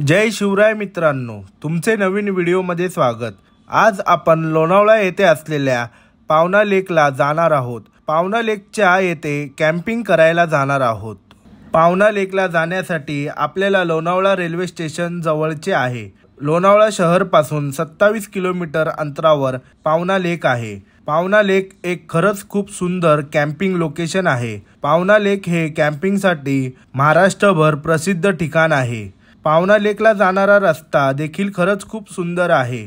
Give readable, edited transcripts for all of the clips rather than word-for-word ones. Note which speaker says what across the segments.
Speaker 1: जय शिवराय मित्रांनो, तुमचे नवीन व्हिडिओमध्ये स्वागत। आज आपण लोणावळा येथे असलेल्या पावना लेकला जाणार आहोत। पावना लेकच्या येथे कॅम्पिंग करायला जाणार आहोत। पावना लेकला जाण्यासाठी आपल्याला लोणावळा रेल्वे स्टेशन जवळचे आहे। लोणावळा शहर पासून 27 किलोमीटर अंतरावर पावना लेक आहे। पावना लेक एक खरंच खूप सुंदर कॅम्पिंग लोकेशन आहे। पावना लेक हे कॅम्पिंगसाठी महाराष्ट्रभर प्रसिद्ध ठिकाण आहे। पावना लेकला जाणारा रस्ता देखील खरंच खूप सुंदर आहे।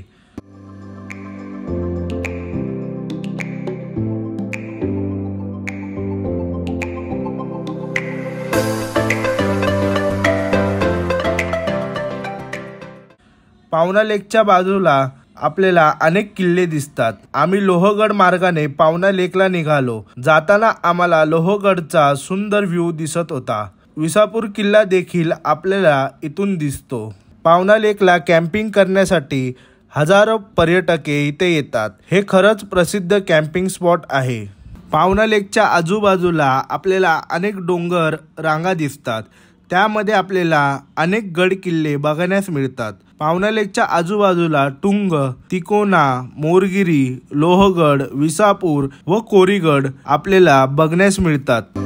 Speaker 1: पावना लेकच्या बाजूला आपल्याला अनेक किल्ले दिसतात। आम्ही लोहगड मार्गाने पावना लेकला निघालो। जाताना आम्हाला लोहगडचा सुंदर व्ह्यू दिसत होता। विसापूर किल्ला देखील आपल्याला इथून दिसतो। पावना लेकला कॅम्पिंग करण्यासाठी हजारो पर्यटक इथे येतात। हे खरंच प्रसिद्ध कॅम्पिंग स्पॉट आहे। पावना लेकच्या आजूबाजूला आपल्याला अनेक डोंगर रांगा दिसतात। त्यामध्ये आपल्याला अनेक गड किल्ले बघण्यास मिळतात। पावना लेकच्या आजूबाजूला टुंग, तिकोना, मोरगिरी, लोहगड, विसापूर व कोरीगड आपल्याला बघण्यास मिळतात।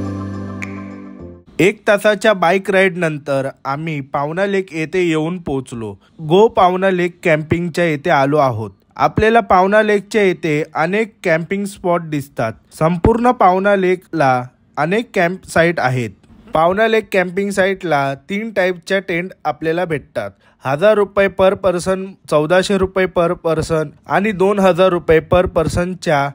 Speaker 1: 1 तासाच्या बाईक राईड नंतर आम्ही पावना लेक येथे येऊन पोहोचलो। गो पावना लेक कॅम्पिंगच्या येथे आलो आहोत। आपल्याला पावना लेकच्या येथे अनेक कॅम्पिंग स्पॉट दिसतात। संपूर्ण पावना लेकला अनेक कॅम्प साईट आहेत। पावना लेक कॅम्पिंग साईटला 3 टाईपच्या टेंट आपल्याला भेटतात। 1000 रुपये पर पर्सन, 1400 रुपये पर पर्सन आणि 2000 रुपये पर पर्सनच्या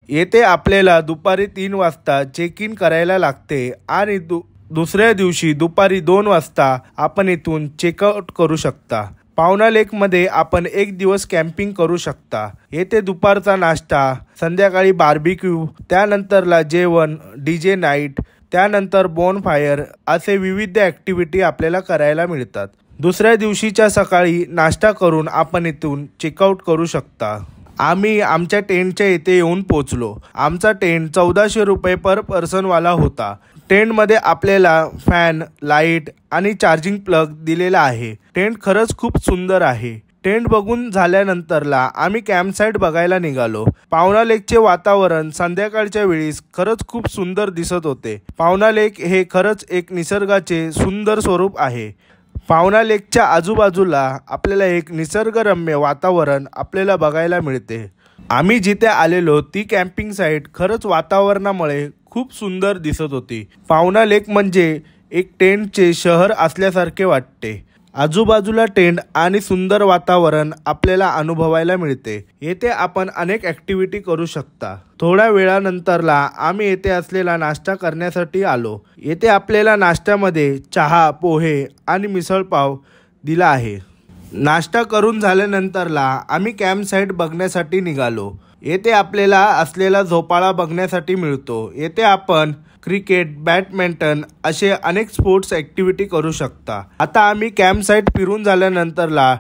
Speaker 1: येथे आपल्याला दुपारी 3 वाजता चेक इन करायला लागते आणि दुसऱ्या दिवशी दुपारी 2 वाजता आपण इथून चेकआउट करू शकता। पावना लेकमध्ये आपण 1 दिवस कॅम्पिंग करू शकता। येथे दुपारचा नाश्ता, संध्याकाळी बार्बिक्यू, त्यानंतरला जेवण, डीजे नाईट, त्यानंतर बोनफायर असे विविध ॲक्टिव्हिटी आपल्याला करायला मिळतात। दुसऱ्या दिवशीच्या सकाळी नाश्ता करून आपण इथून चेकआउट करू शकता। आम्ही आमच्या टेंटच्या येथे येऊन पोहोचलो। आमचा टेंट 1400 रुपये पर पर्सनवाला होता। टेंटमध्ये आपल्याला फॅन, लाईट आणि चार्जिंग प्लग दिलेला आहे। टेंट खरंच खूप सुंदर आहे। टेंट बघून झाल्यानंतरला आम्ही कॅम्पसाईट बघायला निघालो। पावना लेकचे वातावरण संध्याकाळच्या वेळीस खरंच खूप सुंदर दिसत होते। पावना लेक हे खरंच एक निसर्गाचे सुंदर स्वरूप आहे। पावना लेकच्या आजूबाजूला आपल्याला एक निसर्गरम्य वातावरण आपल्याला बघायला मिळते। आम्ही जिथे आलेलो ती कॅम्पिंग साईट खरंच वातावरणामुळे खूप सुंदर दिसत होती। पावना लेक म्हणजे एक टेंटचे शहर असल्यासारखे वाटते। आजूबाजूला टेंट आणि सुंदर वातावरण आपल्याला अनुभवायला मिळते। येथे आपण अनेक ॲक्टिव्हिटी करू शकता। थोड्या वेळानंतरला आम्ही येथे असलेला नाश्ता करण्यासाठी आलो। येथे आपल्याला नाश्त्यामध्ये चहा, पोहे आणि मिसळपाव दिला आहे। नाश्ता करून झाल्यानंतरला आम्ही कॅम्प साईट बघण्यासाठी निघालो। येथे आपल्याला असलेला झोपाळा बघण्यासाठी मिळतो। येथे आपण क्रिकेट, बॅडमिंटन असे अनेक स्पोर्ट्स ॲक्टिव्हिटी करू शकता। आता आम्ही कॅम्प साईट फिरून झाल्यानंतरला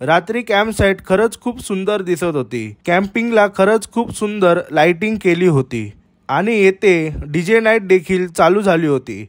Speaker 1: रात्री कॅम्प साईट खरंच खूप सुंदर दिसत होती। कॅम्पिंगला खरंच खूप सुंदर लाइटिंग केली होती आणि येथे डीजे नाईट देखील चालू झाली होती।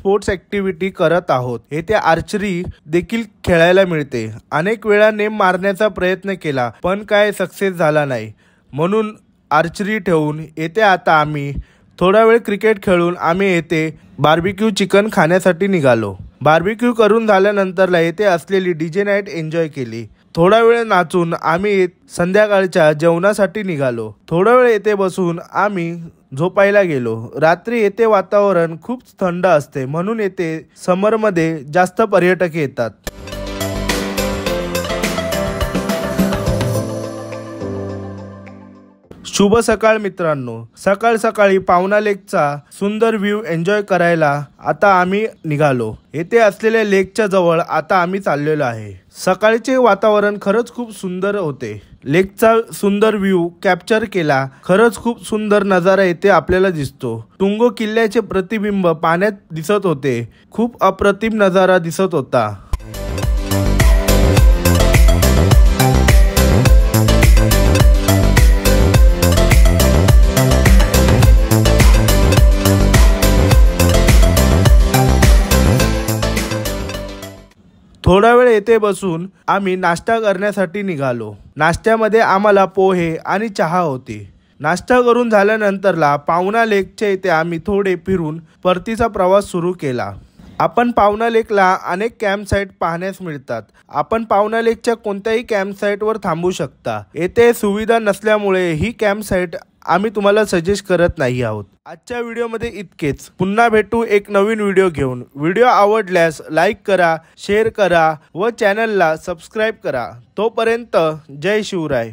Speaker 1: स्पोर्ट्स ॲक्टिव्हिटी करत आहोत। येथे आर्चरी देखील खेळायला मिळते। अनेक वेळा नेम मारण्याचा प्रयत्न केला पण काय सक्सेस झाला नाही, म्हणून आर्चरी ठेवून येथे आता आम्ही थोडा वेळ क्रिकेट खेळून आम्ही येथे बार्बिक्यू चिकन खाण्यासाठी निघालो। बार्बिक्यू करून झाल्यानंतरला येथे असलेली डीजे नाईट एन्जॉय केली। थोडा वेळ नाचून आम्ही संध्याकाळच्या जेवणासाठी निघालो। थोडा वेळ येथे बसून आम्ही झोपायला गेलो। रात्री येथे वातावरण खूप थंड असते, म्हणून येथे समरमध्ये जास्त पर्यटक येतात। शुभ सकाळ मित्रांनो, सकाळ सकाळी पावना लेकचा सुंदर व्ह्यू एन्जॉय करायला आता आम्ही निघालो। येथे असलेल्या लेकच्या जवळ आता आम्ही चाललेलो आहे। सकाळचे वातावरण खरंच खूप सुंदर होते। लेकचा सुंदर व्ह्यू कॅप्चर केला। खरंच खूप सुंदर नजारा येथे आपल्याला दिसतो। तुंगो किल्ल्याचे प्रतिबिंब पाण्यात दिसत होते। खूप अप्रतिम नजारा दिसत होता। थोडा वेळ येथे बसून आम्ही नाश्ता करण्यासाठी निघालो। नाश्त्यामध्ये आम्हाला पोहे आणि चहा होती। नाश्ता करून झाल्यानंतरला पावना लेकच्या इथे आम्ही थोडे फिरून परतीचा प्रवास सुरू केला। आपण पावना लेकला अनेक कॅम्प साईट पाहण्यास मिळतात। आपण पावना लेकच्या कोणत्याही कॅम्प साईटवर थांबू शकता। येथे सुविधा नसल्यामुळे ही कॅम्प साईट आम्ही तुम्हाला सजेस्ट करत नाही आहोत। आजच्या व्हिडिओमध्ये इतकेच। पुन्हा भेटू एक नवीन व्हिडिओ घेऊन। व्हिडिओ आवडल्यास लाईक करा, शेअर करा व चॅनलला सबस्क्राईब करा। तोपर्यंत जय शिवराय।